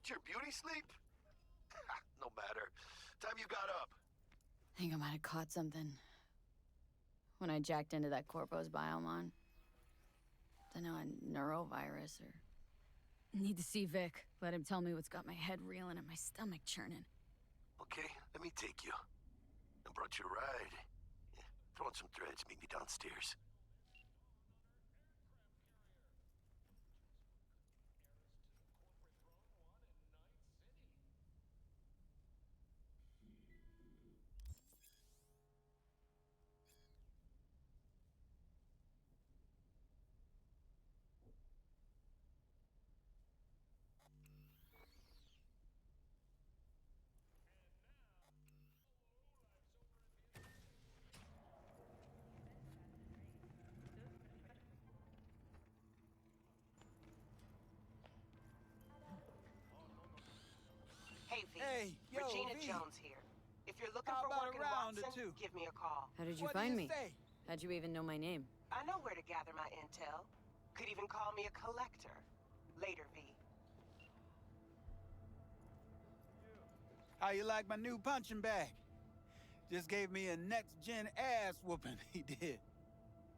get your beauty sleep? No matter. Time you got up. Think I might have caught something when I jacked into that Corpo's biomon. Dunno, a neurovirus or... Need to see Vic. Let him tell me what's got my head reeling and my stomach churning. Okay, let me take you. I brought you a ride. Yeah, throw on some threads, meet me downstairs. Hey, V. Hey, yo, Regina V. Jones here. If you're looking How for about work in a round or Watson, two? give me a call. How did you What find do you me? say? How'd you even know my name? I know where to gather my intel. Could even call me a collector. Later, V. How you like my new punching bag? Just gave me a next-gen ass whooping, he did.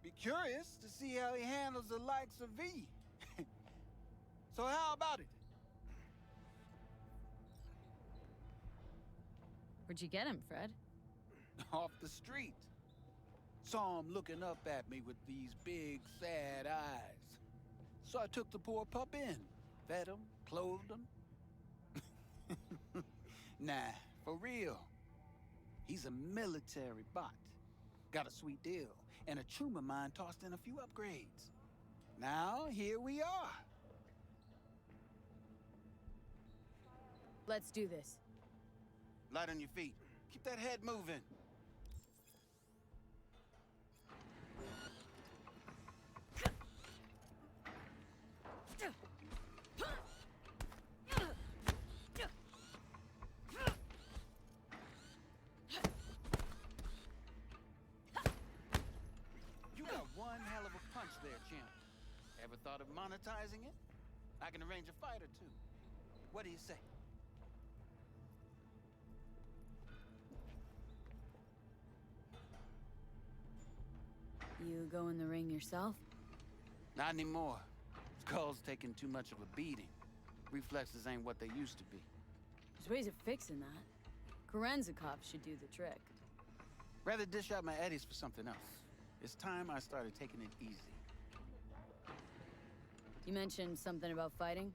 Be curious to see how he handles the likes of V. So how about it? Where'd you get him, Fred? Off the street. Saw him looking up at me with these big, sad eyes. So I took the poor pup in. Fed him, clothed him. Nah, for real. He's a military bot. Got a sweet deal, and a tumor mine tossed in a few upgrades. Now, here we are. Let's do this. Light on your feet. Keep that head moving. You got one hell of a punch there, champ. Ever thought of monetizing it? I can arrange a fight or two. What do you say? You go in the ring yourself? Not anymore. Skull's taking too much of a beating. Reflexes ain't what they used to be. There's ways of fixing that. Korenzikov should do the trick. Rather dish out my eddies for something else. It's time I started taking it easy. You mentioned something about fighting?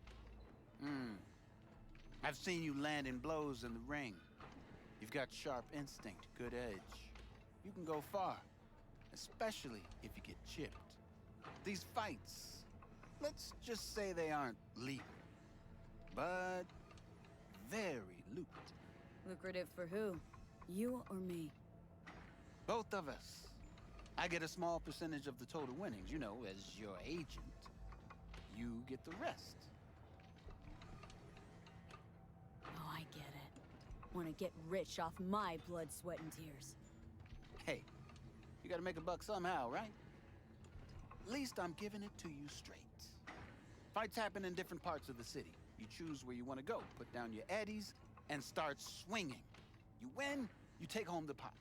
I've seen you landing blows in the ring. You've got sharp instinct, good edge. You can go far, especially if you get chipped. These fights, let's just say they aren't legal, but very lucrative. Lucrative for who? You or me? Both of us. I get a small percentage of the total winnings, you know, as your agent. You get the rest. Oh, I get it. Want to get rich off my blood, sweat, and tears. Hey, you gotta make a buck somehow, right? At least I'm giving it to you straight. Fights happen in different parts of the city. You choose where you want to go, put down your eddies, and start swinging. You win, you take home the pot.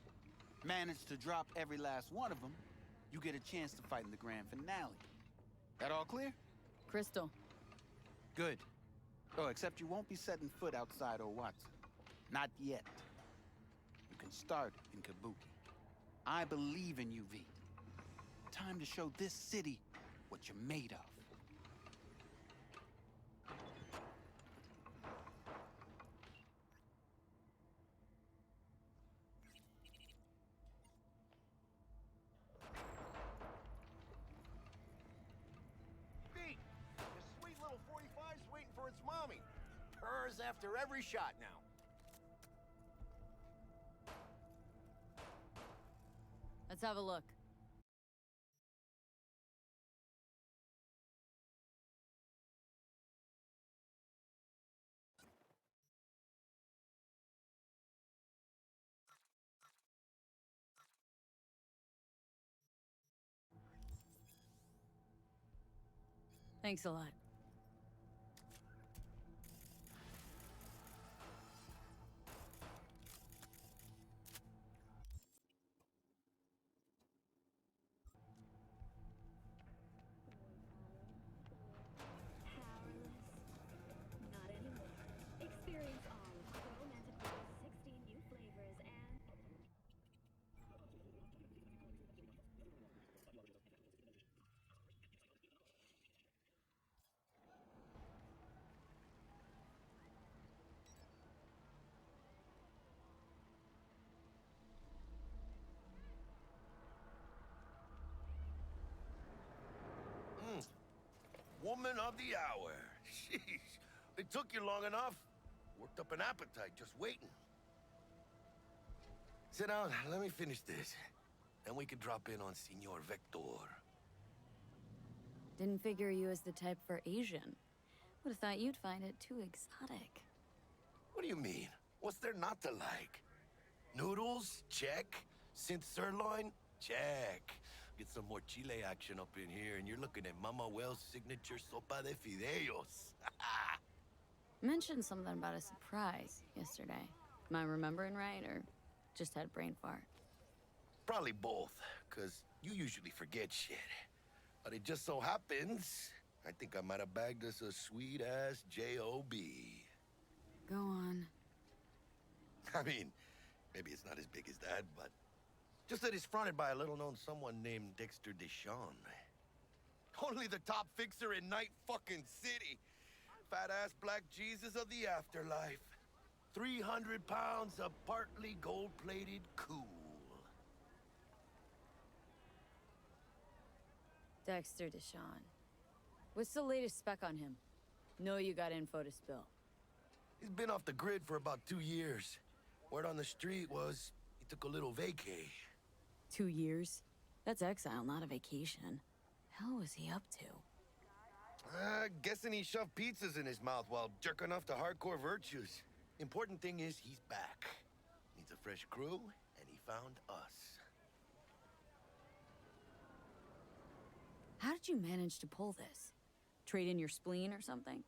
Manage to drop every last one of them, you get a chance to fight in the grand finale. That all clear? Crystal. Good. Oh, except you won't be setting foot outside old Watson. Not yet. You can start in Kabuki. I believe in you, V. Time to show this city what you're made of. Pete, this sweet little 45's waiting for its mommy. Purrs after every shot now. Let's have a look. Thanks a lot. woman of the hour. Sheesh. It took you long enough. Worked up an appetite just waiting. Sit down, let me finish this. Then we can drop in on Senor Vector. Didn't figure you as the type for Asian. Would have thought you'd find it too exotic. What do you mean? What's there not to like? Noodles? Check. Synth sirloin? Check. Get some more Chile action up in here, and you're looking at Mama Wells' signature sopa de fideos. Mentioned something about a surprise yesterday. Am I remembering right, or just had a brain fart? Probably both, because you usually forget shit. But it just so happens, I think I might have bagged us a sweet-ass J.O.B. Go on. I mean, maybe it's not as big as that, but just that it's fronted by a little-known someone named Dexter Deshawn. Only the top fixer in Night fucking City. Fat-ass black Jesus of the afterlife. 300 pounds of partly gold-plated cool. Dexter Deshawn. What's the latest spec on him? Know you got info to spill. He's been off the grid for about 2 years. Word on the street was he took a little vacay. 2 years? That's exile, not a vacation. Hell was he up to? Guessing he shoved pizzas in his mouth while jerking off to hardcore virtues. Important thing is he's back. Needs a fresh crew, and he found us. How did you manage to pull this? Trade in your spleen or something?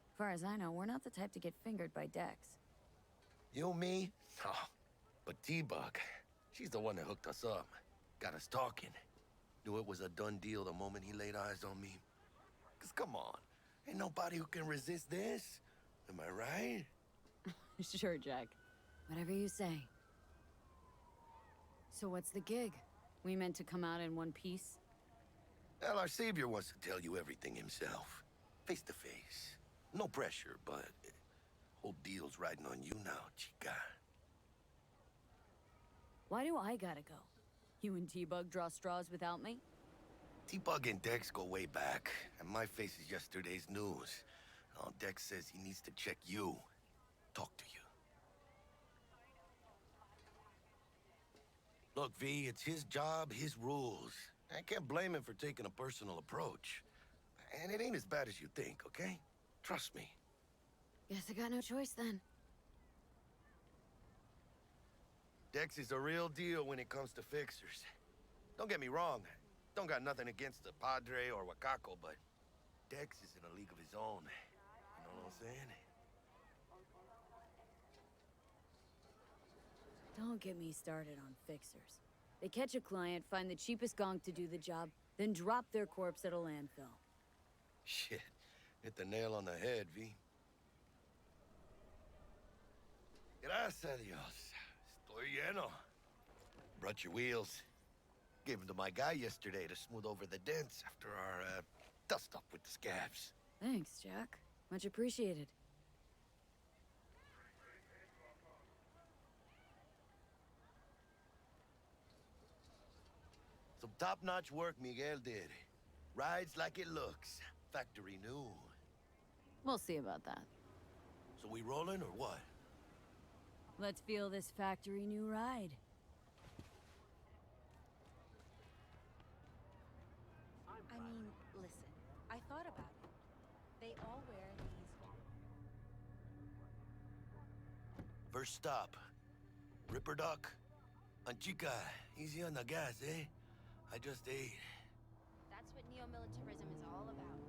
As far as I know, we're not the type to get fingered by Dex. You, me? Oh, but T-Bug, she's the one that hooked us up. Got us talking. Knew it was a done deal the moment he laid eyes on me. 'Cause come on, ain't nobody who can resist this. Am I right? Sure, Jack. Whatever you say. So what's the gig? We meant to come out in one piece? Well, our savior wants to tell you everything himself. Face to face. No pressure, but whole deal's riding on you now, chica. Why do I gotta go? You and T-Bug draw straws without me? T-Bug and Dex go way back, and my face is yesterday's news. Now Dex says he needs to check you. Talk to you. Look, V, it's his job, his rules. I can't blame him for taking a personal approach. And it ain't as bad as you think, okay? Trust me. Guess I got no choice then. Dex is a real deal when it comes to fixers. Don't get me wrong. Don't got nothing against the Padre or Wakako, but Dex is in a league of his own. You know what I'm saying? Don't get me started on fixers. They catch a client, find the cheapest gonk to do the job, then drop their corpse at a landfill. Shit. Hit the nail on the head, V. Gracias a Dios. Estoy lleno. Brought your wheels. Gave them to my guy yesterday to smooth over the dents after our, dust-up with the scabs. Thanks, Jack. Much appreciated. Some top-notch work Miguel did. Rides like it looks. Factory new. We'll see about that. So we rolling or what? Let's feel this factory new ride. I mean, listen, I thought about it. They all wear these. First stop. Ripper Duck. Anchica, easy on the gas, eh? I just ate. That's what neo-militarism is all about.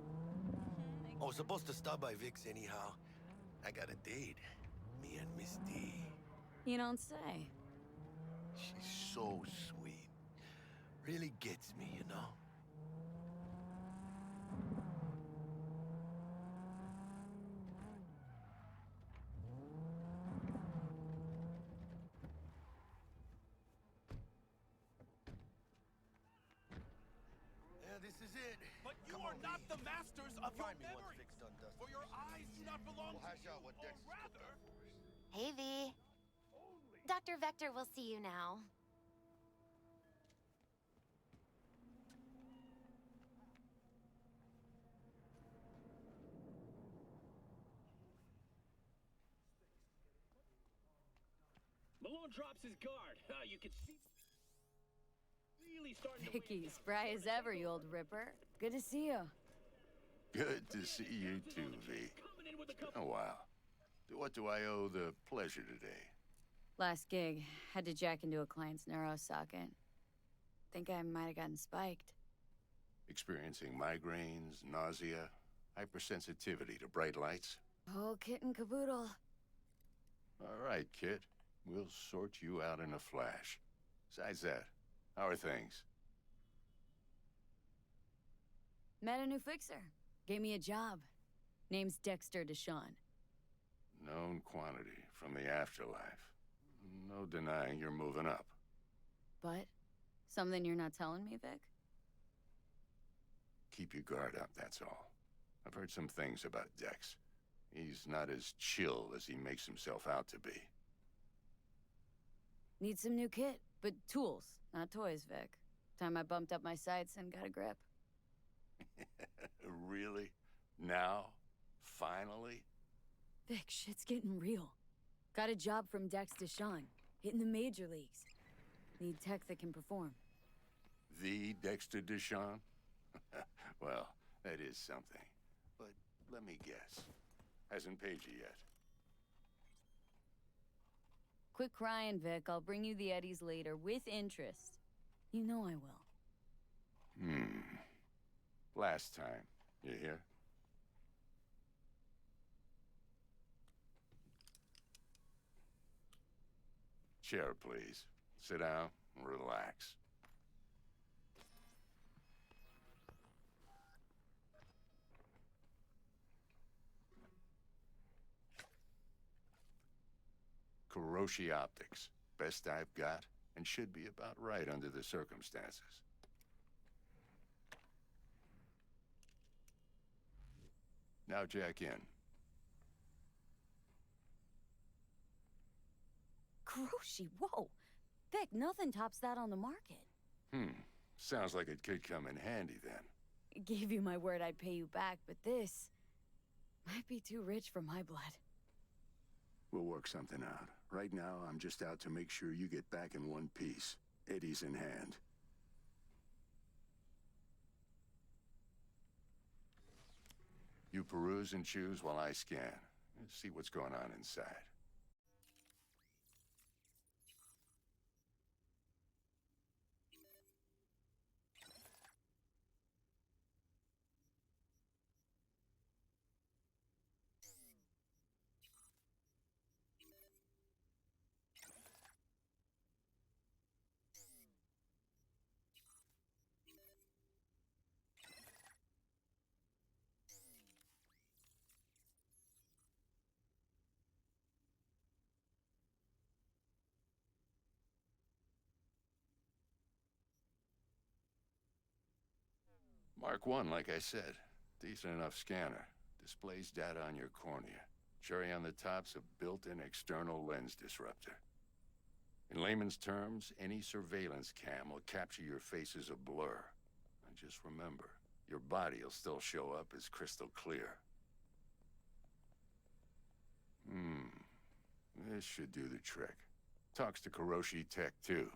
I was supposed to stop by Vic's anyhow. I got a date. Me and Miss D. You don't say. She's so sweet. Really gets me, you know? Yeah, this is it. But you Come are on, not V. the masters of your Find me once memories. Vic's done dusting. For your eyes do not belong We'll to hash you, out what or Dex has cooked rather, up for us. Hey, V. Dr. Vector will see you now. Shawn drops his guard. You can see really starting to Vicky, spry as ever, you old ripper. Good to see you. Good to see you too, V. It's been a while. To what do I owe the pleasure today? Last gig, had to jack into a client's neuro socket. Think I might have gotten spiked. Experiencing migraines, nausea, hypersensitivity to bright lights? Whole kit and caboodle. All right, kid. We'll sort you out in a flash. Besides that, how are things? Met a new fixer. Gave me a job. Name's Dexter Deshawn. Known quantity from the afterlife. No denying you're moving up. But? Something you're not telling me, Vic? Keep your guard up, that's all. I've heard some things about Dex. He's not as chill as he makes himself out to be. Need some new kit, but tools, not toys, Vic. Time I bumped up my sights and got a grip. Really? Now? Finally? Vic, shit's getting real. Got a job from Dex Deshawn, hitting the major leagues. Need tech that can perform. The Dexter Deshawn? Well, that is something. But let me guess. Hasn't paid you yet. Quit crying, Vic. I'll bring you the eddies later, with interest. You know I will. Last time. You hear? Chair, please. Sit down and relax. Kuroshi Optics. Best I've got, and should be about right under the circumstances. Now jack in. Kuroshi, whoa! Vic, nothing tops that on the market. Sounds like it could come in handy then. Gave you my word I'd pay you back, but this might be too rich for my blood. We'll work something out. Right now, I'm just out to make sure you get back in one piece. Eddie's in hand. You peruse and choose while I scan. See what's going on inside. Mark 1, like I said. Decent enough scanner. Displays data on your cornea. Cherry on the top's a built-in external lens disruptor. In layman's terms, any surveillance cam will capture your face as a blur. And just remember, your body will still show up as crystal clear. This should do the trick. Talks to Kuroshi Tech, too.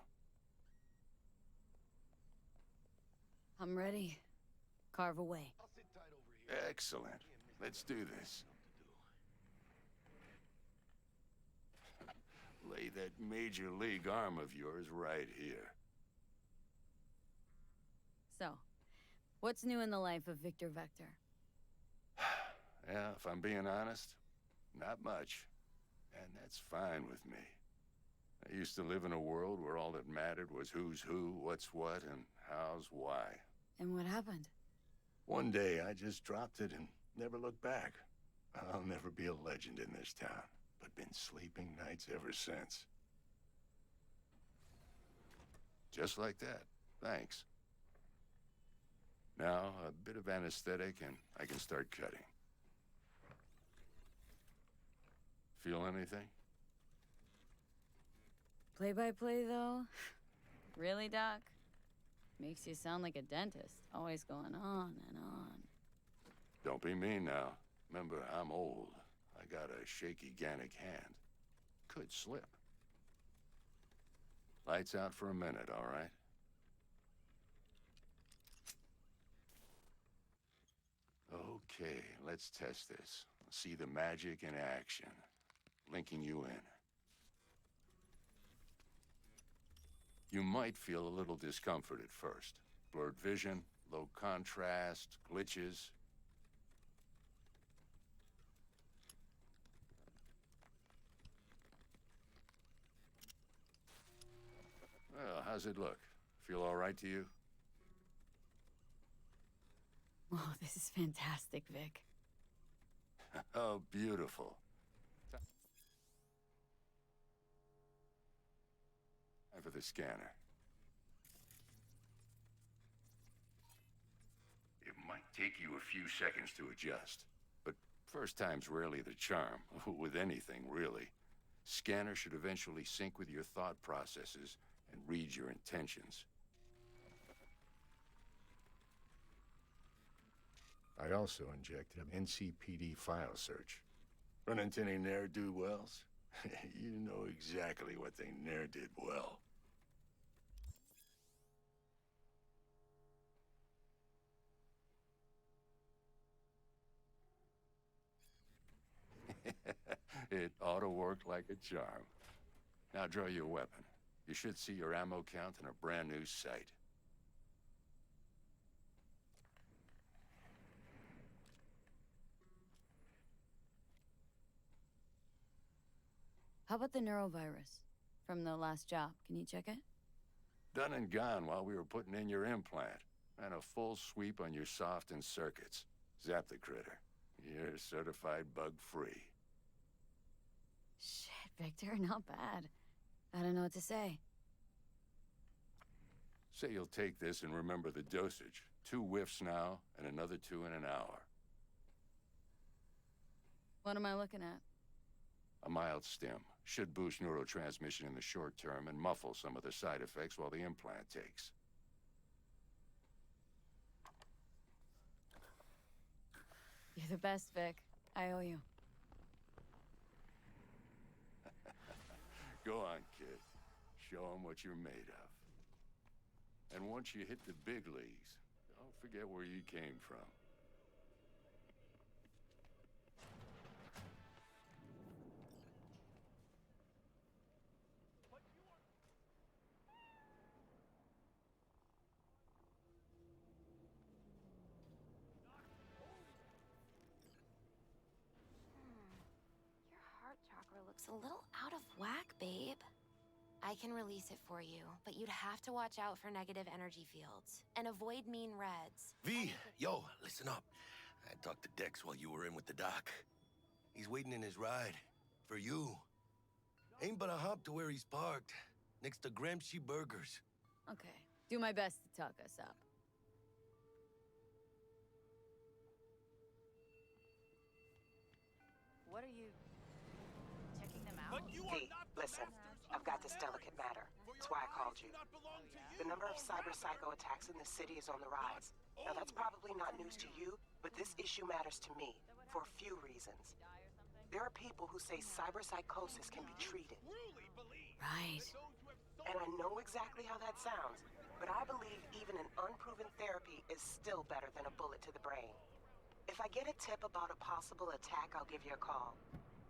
I'm ready. Carve away. I'll sit tight over here. Excellent. Let's do this. Lay that major league arm of yours right here. So, what's new in the life of Victor Vector? Yeah, if I'm being honest, not much. And that's fine with me. I used to live in a world where all that mattered was who's who, what's what, and how's why. And what happened? One day, I just dropped it and never looked back. I'll never be a legend in this town, but been sleeping nights ever since. Just like that. Thanks. Now, a bit of anesthetic and I can start cutting. Feel anything? Play-by-play, though? Really, Doc? Makes you sound like a dentist, always going on and on. Don't be mean now. Remember, I'm old. I got a shaky Gannic hand. Could slip. Lights out for a minute, all right? Okay, let's test this. See the magic in action. Linking you in. You might feel a little discomfort at first. Blurred vision, low contrast, glitches. Well, how's it look? Feel all right to you? Oh, this is fantastic, Vic. Oh, beautiful. Time for the scanner. It might take you a few seconds to adjust, but first time's rarely the charm, with anything, really. Scanner should eventually sync with your thought processes and read your intentions. I also injected an NCPD file search. Run into any ne'er-do-wells? You know exactly what they ne'er did well. It ought to work like a charm. Now draw your weapon. You should see your ammo count in a brand new sight. How about the neurovirus from the last job? Can you check it? Done and gone while we were putting in your implant. And a full sweep on your soft and circuits. Zap the critter. You're certified bug-free. Shit, Victor, not bad. I don't know what to say. Say you'll take this and remember the dosage. 2 whiffs now, and another 2 in an hour. What am I looking at? A mild stim. Should boost neurotransmission in the short term and muffle some of the side effects while the implant takes. You're the best, Vic. I owe you. Go on, kid. Show 'em what you're made of. And once you hit the big leagues, don't forget where you came from. Your heart chakra looks a little out of whack, babe. I can release it for you, but you'd have to watch out for negative energy fields and avoid mean reds. V, yo, listen up. I talked to Dex while you were in with the doc. He's waiting in his ride. For you. Ain't but a hop to where he's parked. Next to Gramsci Burgers. Okay. Do my best to talk us up. What are you checking them out? But you are V, not the listen. masters I've got of this the delicate matter. For That's your why I eyes called do you. not belong to you. The number of cyber-psycho attacks in the city is on the rise. Now, that's probably not news to you, but this issue matters to me for a few reasons. There are people who say cyberpsychosis can be treated. Truly believe Right. that those who have And I stolen know exactly how that sounds, but I believe even an unproven therapy is still better than a bullet to the brain. If I get a tip about a possible attack, I'll give you a call.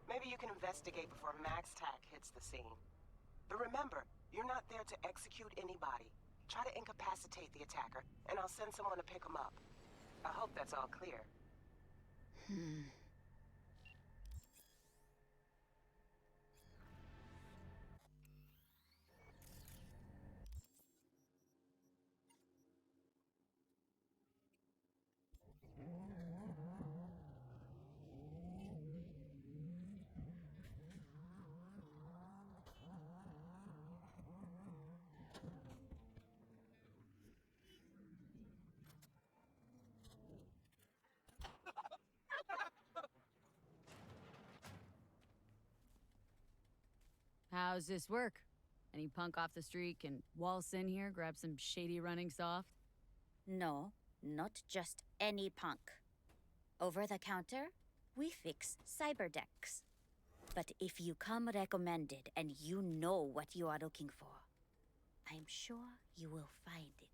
Maybe you can investigate before Max Tack hits the scene. But remember, you're not there to execute anybody. Try to incapacitate the attacker, and I'll send someone to pick him up. I hope that's all clear. How's this work? Any punk off the street can waltz in here, grab some shady running soft? No, not just any punk. Over the counter, we fix cyberdecks. But if you come recommended and you know what you are looking for, I'm sure you will find it.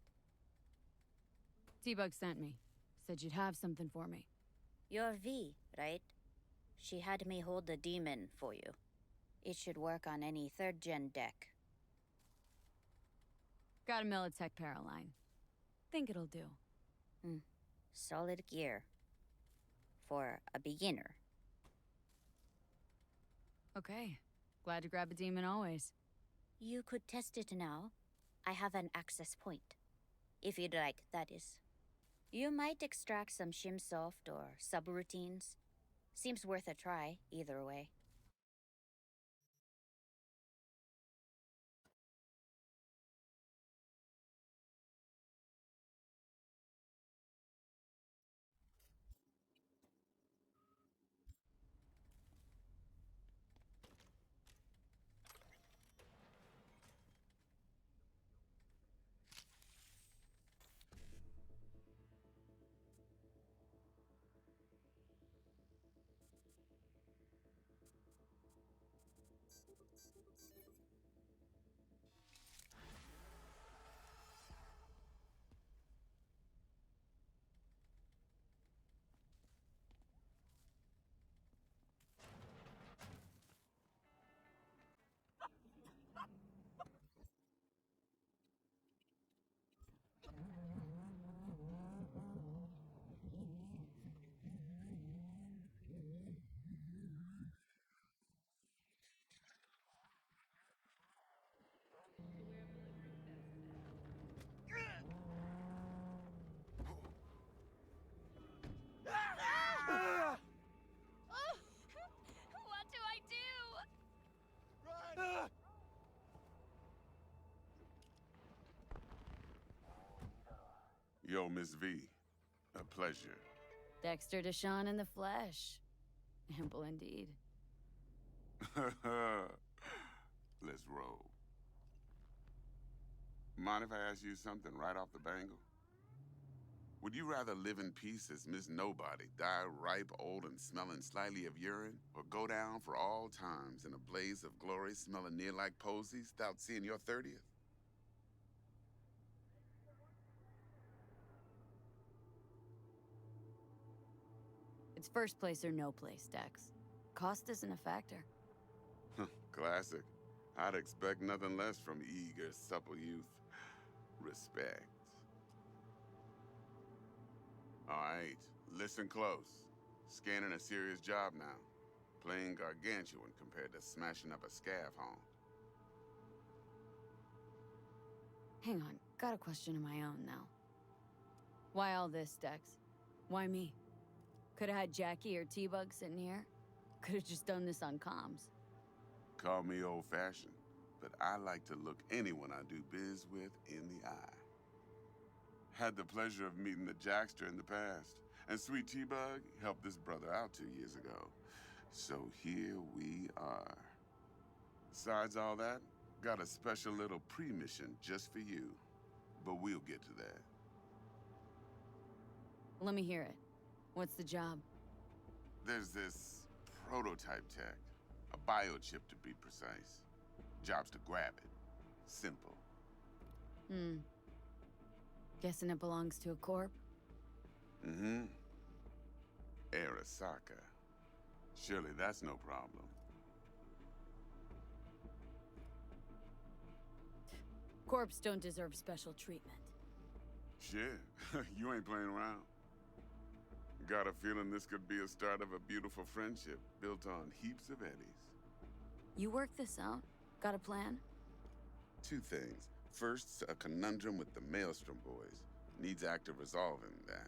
T-Bug sent me. Said you'd have something for me. You're V, right? She had me hold the demon for you. It should work on any 3rd-gen deck. Got a Militech Paraline. Think it'll do. Solid gear. For a beginner. Okay. Glad to grab a demon always. You could test it now. I have an access point. If you'd like, that is. You might extract some shimsoft or subroutines. Seems worth a try, either way. What do I do? Yo, Miss V. A pleasure. Dexter Deshawn in the flesh. Ample indeed. Let's roll. Mind if I ask you something right off the bangle? Would you rather live in peace as Miss Nobody, die ripe, old, and smelling slightly of urine, or go down for all times in a blaze of glory smelling near like posies without seeing your 30th? It's first place or no place, Dex. Cost isn't a factor. Classic. I'd expect nothing less from eager, supple youth. Respect. All right, listen close. Scanning a serious job now. Playing gargantuan compared to smashing up a scav home. Hang on, got a question of my own now. Why all this, Dex? Why me? Could've had Jackie or T-Bug sitting here. Could've just done this on comms. Call me old-fashioned, but I like to look anyone I do biz with in the eye. Had the pleasure of meeting the Jackster in the past, and Sweet T-Bug helped this brother out 2 years ago. So here we are. Besides all that, got a special little pre-mission just for you. But we'll get to that. Let me hear it. What's the job? There's this prototype tech, a biochip to be precise. Job's to grab it. Simple. Guessing it belongs to a corp? Mm-hmm. Arasaka. Surely that's no problem. Corps don't deserve special treatment. Shit, you ain't playing around. Got a feeling this could be a start of a beautiful friendship built on heaps of eddies. You work this out? Got a plan? 2 things. First, a conundrum with the Maelstrom boys. Needs active resolving that.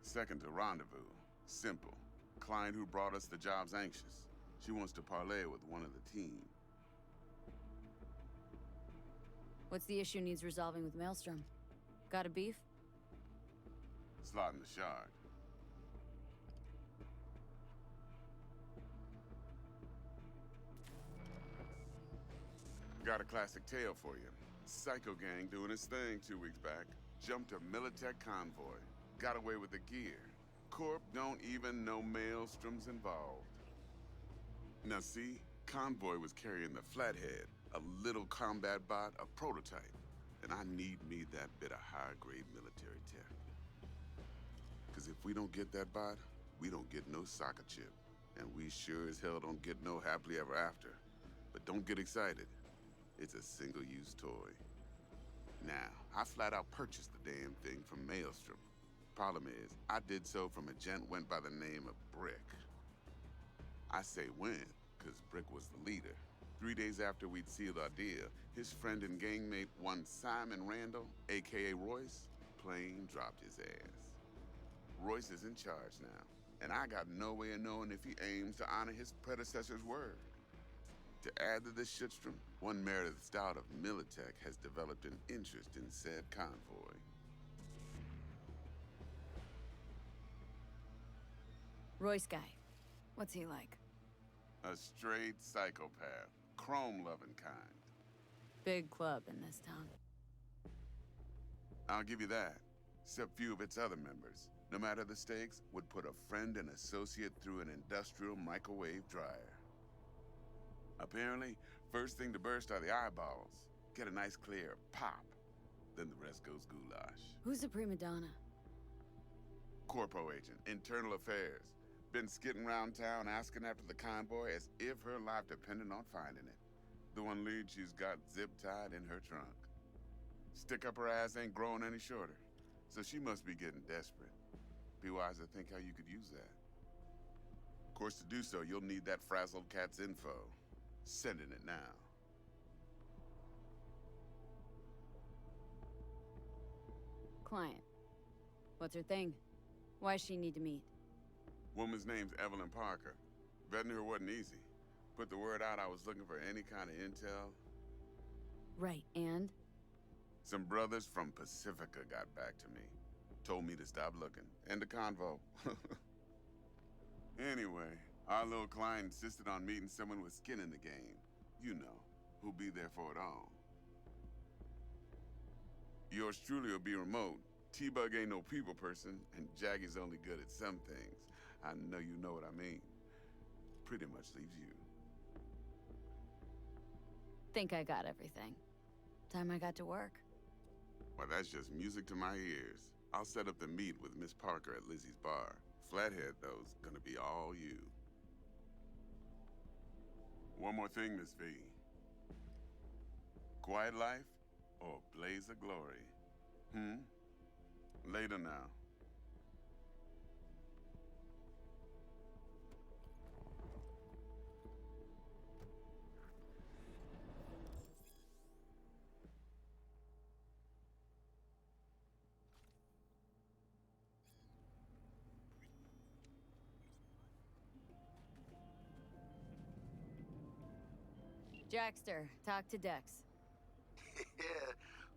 Second, a rendezvous. Simple. Client who brought us the job's anxious. She wants to parlay with one of the team. What's the issue needs resolving with Maelstrom? Got a beef? Slot in the shard. Got a classic tale for you. Psycho gang doing its thing 2 weeks back. Jumped a Militech convoy. Got away with the gear. Corp don't even know Maelstrom's involved. Now see, convoy was carrying the Flathead, a little combat bot, a prototype. And I need me that bit of high-grade military tech. Because if we don't get that bot, we don't get no soccer chip. And we sure as hell don't get no happily ever after. But don't get excited. It's a single-use toy. Now, I flat out purchased the damn thing from Maelstrom. Problem is, I did so from a gent went by the name of Brick. I say when, because Brick was the leader. 3 days after we'd sealed our deal, his friend and gangmate, one Simon Randall, aka Royce, plain dropped his ass. Royce is in charge now, and I got no way of knowing if he aims to honor his predecessor's word. To add to this shitstrom, one Meredith Stout of Militech has developed an interest in said convoy. Royce guy. What's he like? A straight psychopath, chrome-loving kind. Big club in this town. I'll give you that, except few of its other members, no matter the stakes, would put a friend and associate through an industrial microwave dryer. Apparently, first thing to burst are the eyeballs. Get a nice clear pop. Then the rest goes goulash. Who's the prima donna? Corpo agent, internal affairs. Been skidding around town asking after the convoy as if her life depended on finding it. The one lead she's got zip-tied in her trunk. Stick up her ass ain't growing any shorter, so she must be getting desperate. Be wise to think how you could use that. Of course, to do so, you'll need that frazzled cat's info. Sending it now. Client. What's her thing? Why she need to meet? Woman's name's Evelyn Parker. Vetting her wasn't easy. Put the word out I was looking for any kind of intel. Right, and? Some brothers from Pacifica got back to me. Told me to stop looking. End the convo. Anyway, our little client insisted on meeting someone with skin in the game. You know, who'll be there for it all. Yours truly will be remote. T-Bug ain't no people person, and Jaggy's only good at some things. I know you know what I mean. Pretty much leaves you. Think I got everything. Time I got to work. Well, that's just music to my ears. I'll set up the meet with Miss Parker at Lizzie's bar. Flathead, though's gonna be all you. One more thing, Miss V. Quiet life or blaze of glory? Later now. Jackster, talk to Dex. Yeah,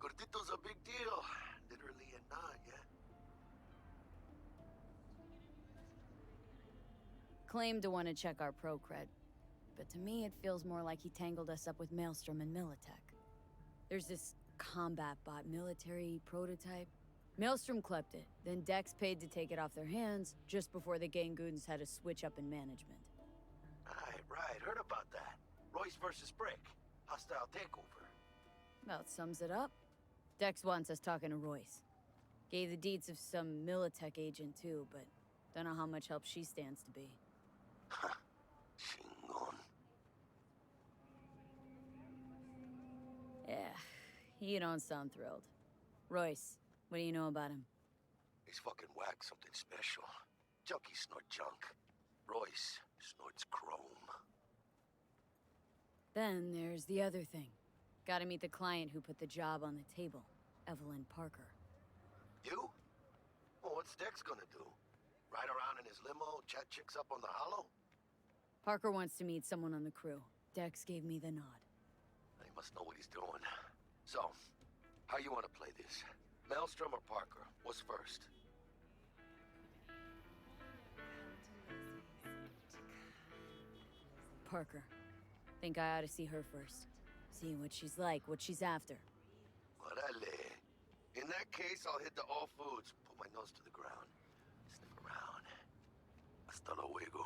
Gordito's a big deal. Literally and not, yeah? Claimed to want to check our pro cred, but to me it feels more like he tangled us up with Maelstrom and Militech. There's this combat bot military prototype. Maelstrom clept it, then Dex paid to take it off their hands just before the Gangoons had a switch up in management. Right, heard about that. Royce versus Brick. Hostile takeover. About sums it up. Dex wants us talking to Royce. Gave the deeds of some Militech agent too, but don't know how much help she stands to be. Chingon. Yeah, you don't sound thrilled. Royce, what do you know about him? He's fucking whack something special. Junkies snort junk. Royce snorts chrome. Then there's the other thing. Gotta meet the client who put the job on the table, Evelyn Parker. You? Well, what's Dex gonna do? Ride around in his limo, chat chicks up on the hollow? Parker wants to meet someone on the crew. Dex gave me the nod. He must know what he's doing. So, how you want to play this? Maelstrom or Parker? What's first? Parker. Think I ought to see her first. See what she's like, what she's after. Orale. In that case, I'll hit the all foods. Put my nose to the ground. Sniff around. Hasta luego.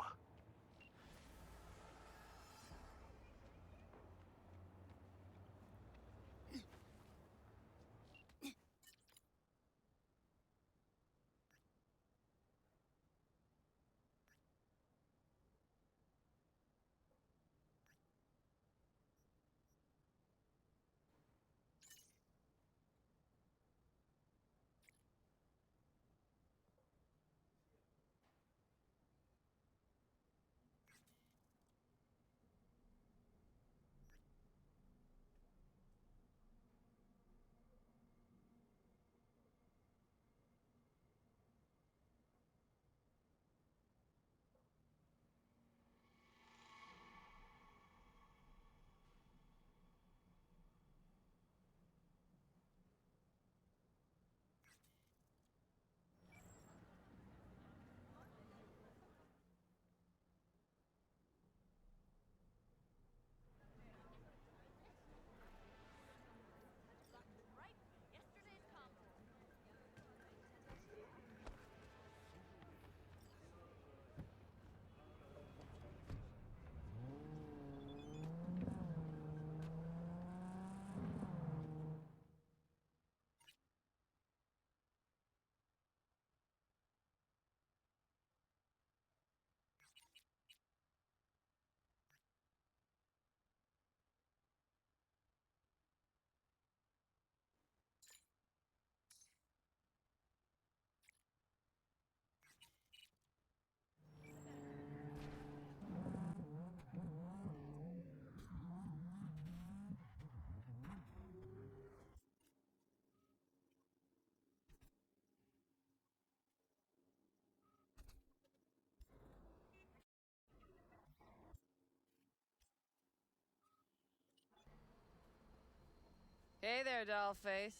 Hey there, dollface.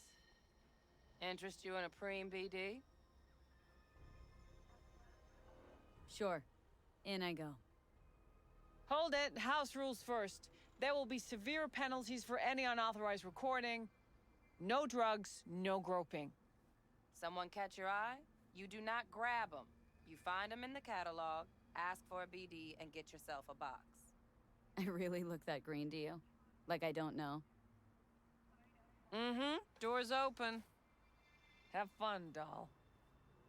Interest you in a preem BD? Sure. In I go. Hold it. House rules first. There will be severe penalties for any unauthorized recording. No drugs, no groping. Someone catch your eye? You do not grab them. You find them in the catalog, ask for a BD, and get yourself a box. I really look that green to you? Like I don't know? Mm-hmm. Door's open. Have fun, doll.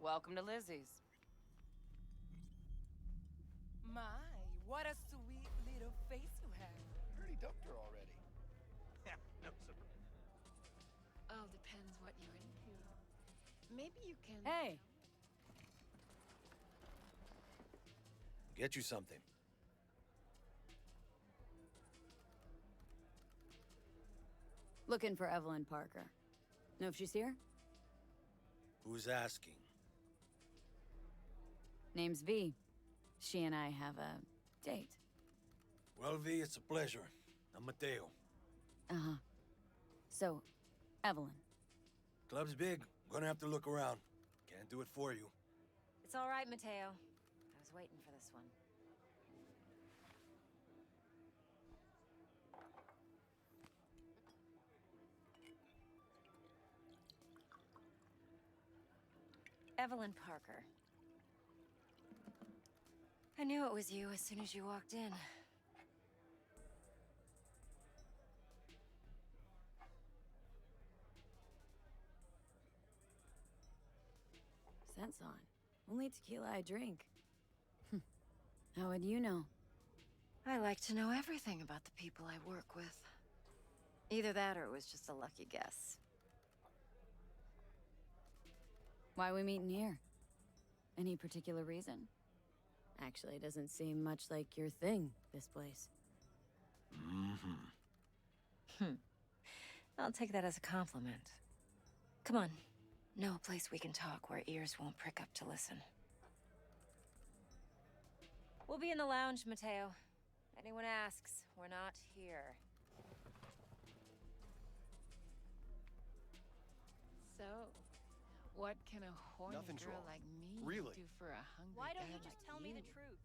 Welcome to Lizzie's. My, what a sweet little face you have. Already dumped her already. Yeah, no surprise. All depends what you're into. Maybe you can... Hey! Get you something. Looking for Evelyn Parker. Know if she's here? Who's asking? Name's V. She and I have a date. Well, V, it's a pleasure. I'm Mateo. Uh-huh. So, Evelyn. Club's big. Gonna have to look around. Can't do it for you. It's all right, Mateo. I was waiting for this one. Evelyn Parker. I knew it was you as soon as you walked in. Scent's on. Only tequila I drink. How would you know? I like to know everything about the people I work with. Either that or it was just a lucky guess. Why are we meeting here? Any particular reason? Actually, it doesn't seem much like your thing, this place. I'll take that as a compliment. Come on. Know a place we can talk where ears won't prick up to listen. We'll be in the lounge, Mateo. Anyone asks, we're not here. So, what can a horny Nothing's girl wrong. like me Really? do for a hungry Why don't guy you just like tell me the you? truth?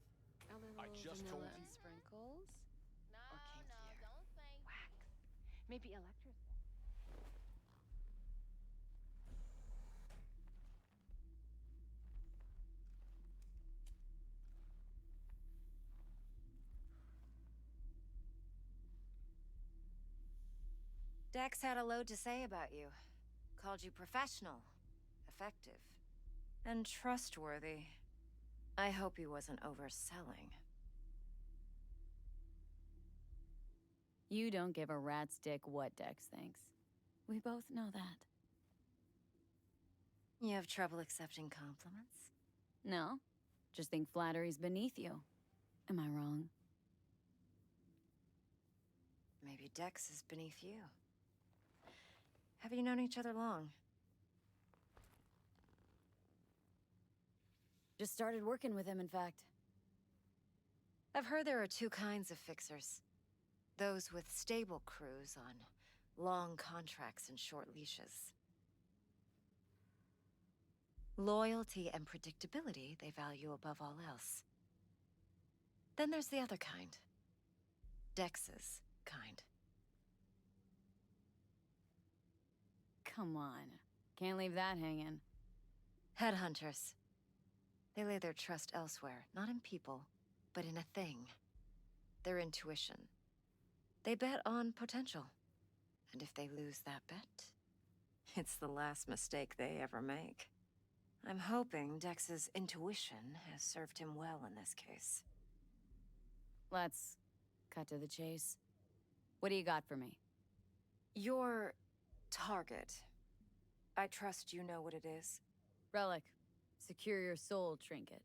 A little I just vanilla told you. and sprinkles? No, Or kinkier? don't say. Wax. Maybe electric. Dex had a load to say about you. Called you professional, effective, and trustworthy. I hope he wasn't overselling. You don't give a rat's dick what Dex thinks. We both know that. You have trouble accepting compliments? No, just think flattery's beneath you. Am I wrong? Maybe Dex is beneath you. Have you known each other long? Just started working with him, in fact. I've heard there are two kinds of fixers. Those with stable crews on long contracts and short leashes. Loyalty and predictability they value above all else. Then there's the other kind. Dex's kind. Come on. Can't leave that hanging. Headhunters. They lay their trust elsewhere, not in people, but in a thing. Their intuition. They bet on potential. And if they lose that bet, it's the last mistake they ever make. I'm hoping Dex's intuition has served him well in this case. Let's cut to the chase. What do you got for me? Your target. I trust you know what it is. Relic. Secure your soul trinket.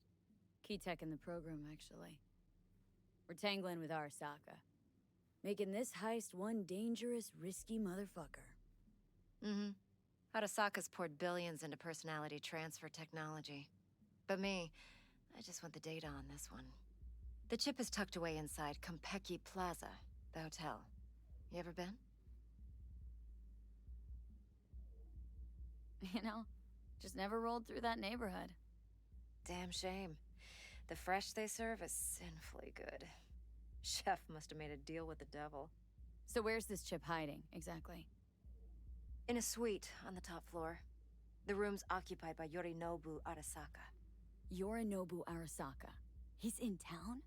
Key tech in the program, actually. We're tangling with Arasaka. Making this heist one dangerous, risky motherfucker. Mm-hmm. Arasaka's poured billions into personality transfer technology. But me, I just want the data on this one. The chip is tucked away inside Kompeki Plaza, the hotel. You ever been? You know, just never rolled through that neighborhood. Damn shame. The fresh they serve is sinfully good. Chef must have made a deal with the devil. So where's this chip hiding, exactly? In a suite on the top floor. The room's occupied by Yorinobu Arasaka. Yorinobu Arasaka. He's in town?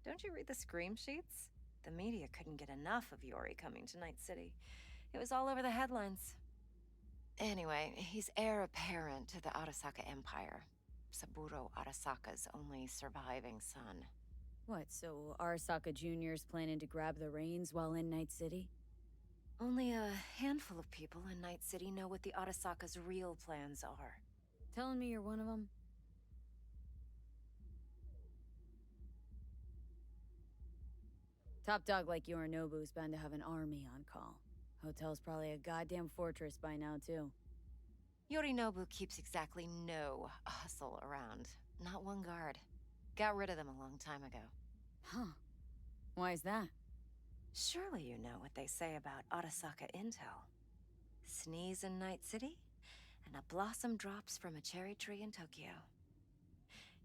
Don't you read the scream sheets? The media couldn't get enough of Yori coming to Night City. It was all over the headlines. Anyway, he's heir apparent to the Arasaka Empire. Saburo Arasaka's only surviving son. What, so Arasaka Jr.'s planning to grab the reins while in Night City? Only a handful of people in Night City know what the Arasaka's real plans are. Telling me you're one of them? Top dog like Yorinobu's bound to have an army on call. Hotel's probably a goddamn fortress by now, too. Yorinobu keeps exactly no hustle around. Not one guard. Got rid of them a long time ago. Huh. Why is that? Surely you know what they say about Arasaka intel. Sneeze in Night City, and a blossom drops from a cherry tree in Tokyo.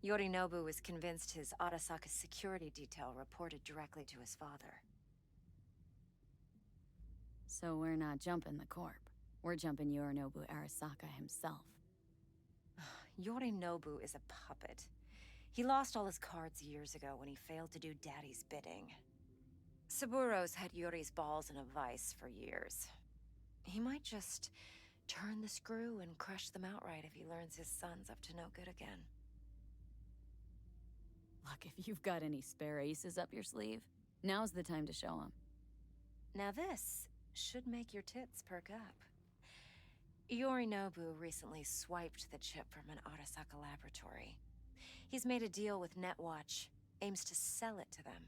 Yorinobu was convinced his Arasaka security detail reported directly to his father. So we're not jumping the corp. We're jumping Yorinobu Arasaka himself. Yorinobu is a puppet. He lost all his cards years ago when he failed to do Daddy's bidding. Saburo's had Yori's balls in a vice for years. He might just turn the screw and crush them outright if he learns his son's up to no good again. Look, if you've got any spare aces up your sleeve, now's the time to show them. Now this should make your tits perk up. Yorinobu recently swiped the chip from an Arasaka laboratory. He's made a deal with Netwatch, aims to sell it to them.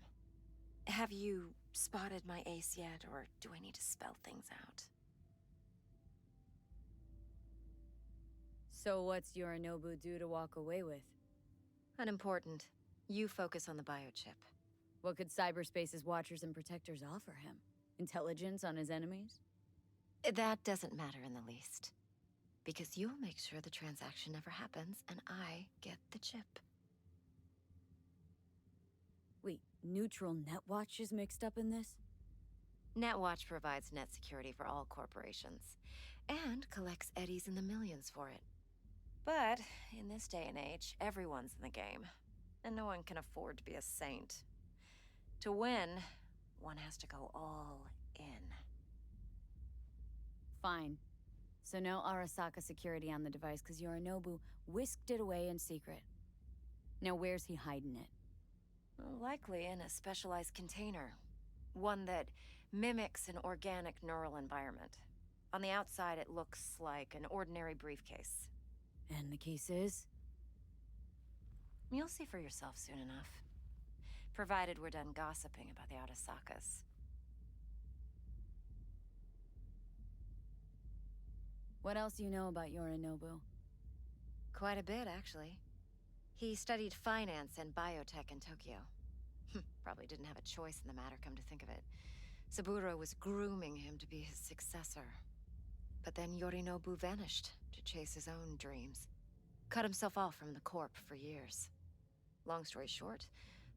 Have you spotted my ace yet, or do I need to spell things out? So what's Yorinobu due to walk away with? Unimportant. You focus on the biochip. What could cyberspace's watchers and protectors offer him? Intelligence on his enemies? That doesn't matter in the least. Because you'll make sure the transaction never happens, and I get the chip. Wait, neutral Netwatch is mixed up in this? Netwatch provides net security for all corporations, and collects eddies in the millions for it. But in this day and age, everyone's in the game, and no one can afford to be a saint. To win, one has to go all in. Fine. So no Arasaka security on the device because Yorinobu whisked it away in secret. Now where's he hiding it? Likely in a specialized container. One that mimics an organic neural environment. On the outside, it looks like an ordinary briefcase. And the case is? You'll see for yourself soon enough. Provided we're done gossiping about the Arasakas. What else do you know about Yorinobu? Quite a bit, actually. He studied finance and biotech in Tokyo. Probably didn't have a choice in the matter, come to think of it. Saburo was grooming him to be his successor. But then Yorinobu vanished to chase his own dreams. Cut himself off from the Corp for years. Long story short,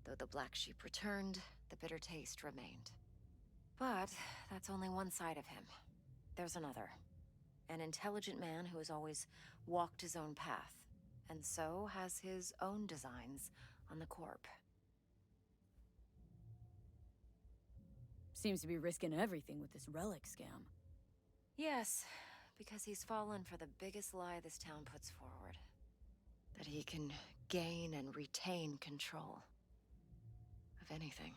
though the black sheep returned, the bitter taste remained. But that's only one side of him. There's another. An intelligent man who has always walked his own path, and so has his own designs on the Corp. Seems to be risking everything with this relic scam. Yes, because he's fallen for the biggest lie this town puts forward. That he can gain and retain control of anything.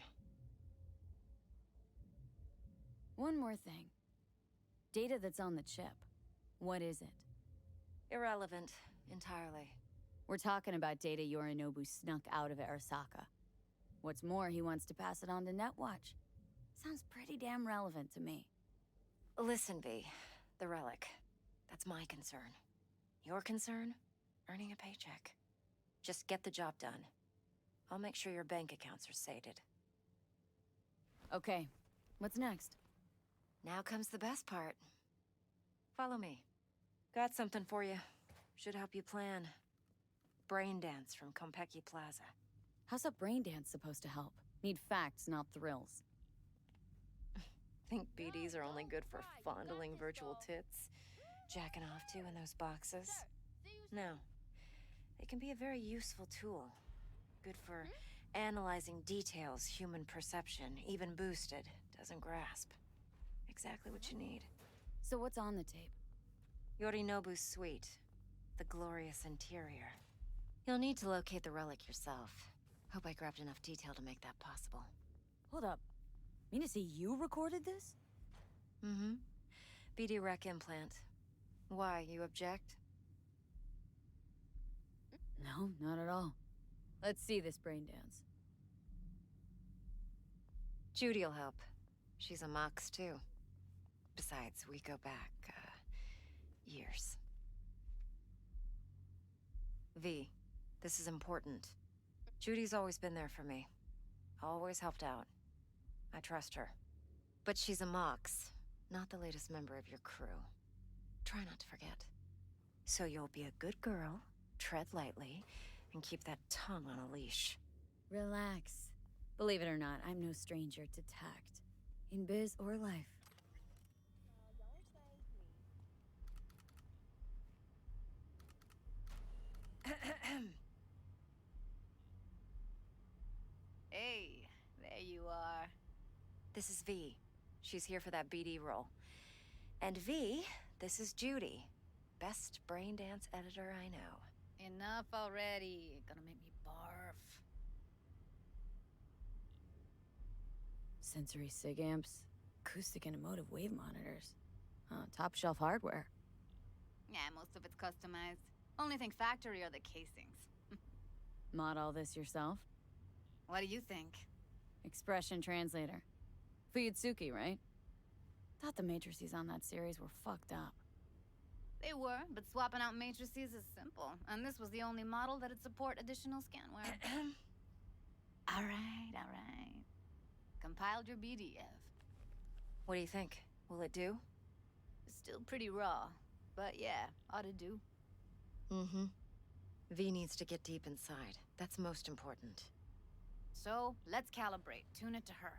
One more thing. Data that's on the chip. What is it? Irrelevant, entirely. We're talking about data Yorinobu snuck out of Arasaka. What's more, he wants to pass it on to Netwatch. Sounds pretty damn relevant to me. Listen, V. The relic. That's my concern. Your concern? Earning a paycheck. Just get the job done. I'll make sure your bank accounts are sated. Okay. What's next? Now comes the best part. Follow me. Got something for you. Should help you plan. Brain dance from Konpeki Plaza. How's a brain dance supposed to help? Need facts, not thrills. Think BDs are only good for fondling virtual tits? Jacking off to in those boxes? No. They can be a very useful tool. Good for analyzing details human perception, even boosted, doesn't grasp. Exactly what you need. So what's on the tape? Yorinobu's suite. The glorious interior. You'll need to locate the relic yourself. Hope I grabbed enough detail to make that possible. Hold up. Mean to say you recorded this? Mm-hmm. BD rec implant. Why, you object? No, not at all. Let's see this brain dance. Judy'll help. She's a Mox, too. Besides, we go back, years. V, this is important. Judy's always been there for me. Always helped out. I trust her. But she's a Mox, not the latest member of your crew. Try not to forget. So you'll be a good girl, tread lightly, and keep that tongue on a leash. Relax. Believe it or not, I'm no stranger to tact. In biz or life. Hey, there you are. This is V. She's here for that BD role. And V, this is Judy. Best brain dance editor I know. Enough already. Gonna make me barf. Sensory sig amps, acoustic and emotive wave monitors. Top shelf hardware. Yeah, most of it's customized. Only thing factory are the casings. Mod all this yourself? What do you think? Expression translator. Fuyutsuki, right? Thought the matrices on that series were fucked up. They were, but swapping out matrices is simple. And this was the only model that'd support additional scanware. All right. Compiled your BDF. What do you think? Will it do? It's still pretty raw, but yeah, ought to do. Mm-hmm. V needs to get deep inside. That's most important. So, let's calibrate. Tune it to her.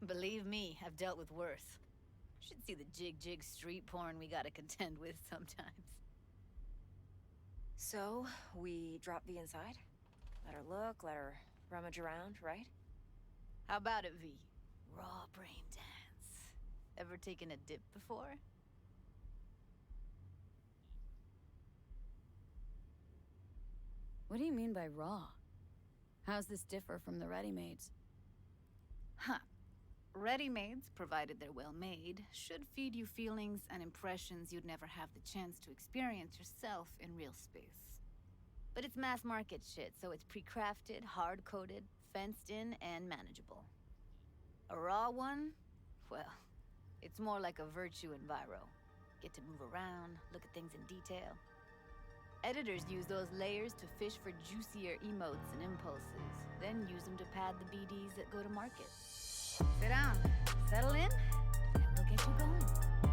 Believe me, I've dealt with worse. Should see the jig street porn we gotta contend with sometimes. So, we drop V inside? Let her look, let her rummage around, right? How about it, V? Raw brain dance. Ever taken a dip before? What do you mean by raw? How's this differ from the ready-mades? Huh. Ready-mades, provided they're well made, should feed you feelings and impressions you'd never have the chance to experience yourself in real space. But it's mass market shit, so it's pre-crafted, hard-coded, fenced in, and manageable. A raw one? Well, it's more like a virtue enviro. Get to move around, look at things in detail. Editors use those layers to fish for juicier emotes and impulses, then use them to pad the BDs that go to market. Sit down, settle in, and we'll get you going.